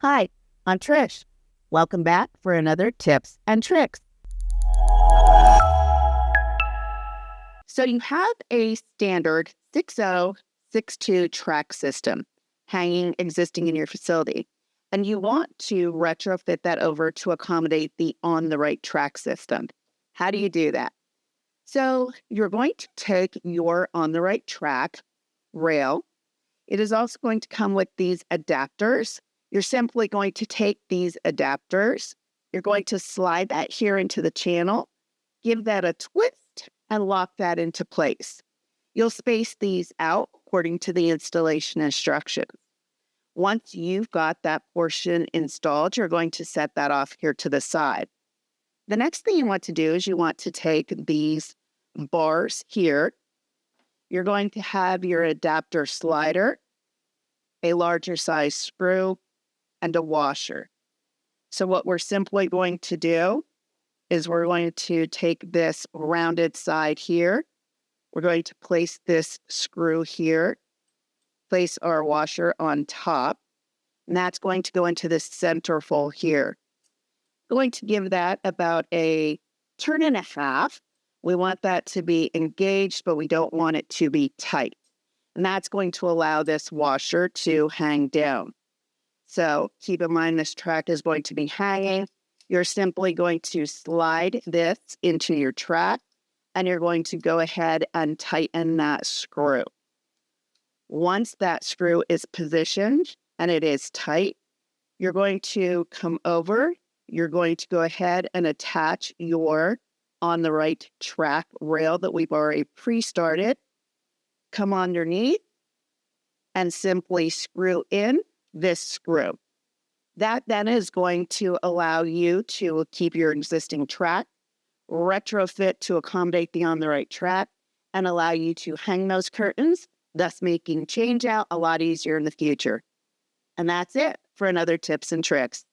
Hi, I'm Trish. Welcome back for another Tips and Tricks. So you have a standard 6062 track system existing in your facility, and you want to retrofit that over to accommodate the on the right track system. How do you do that? So you're going to take your on the right track rail. It is also going to come with these adapters. You're simply going to take these adapters, you're going to slide that here into the channel, give that a twist, and lock that into place. You'll space these out according to the installation instructions. Once you've got that portion installed, you're going to set that off here to the side. The next thing you want to do is you want to take these bars here. You're going to have your adapter slider, a larger size screw, and a washer. So what we're simply going to do is we're going to take this rounded side here. We're going to place this screw here, place our washer on top, and that's going to go into this center hole here. Going to give that about a turn and a half. We want that to be engaged, but we don't want it to be tight. And that's going to allow this washer to hang down. So keep in mind this track is going to be hanging. You're simply going to slide this into your track, and you're going to go ahead and tighten that screw. Once that screw is positioned and it is tight, you're going to come over. You're going to go ahead and attach your on the right track rail that we've already pre-started. Come underneath and simply screw in this screw. That then is going to allow you to keep your existing track, retrofit to accommodate the on the right track, and allow you to hang those curtains, thus making change out a lot easier in the future. And that's it for another Tips and Tricks.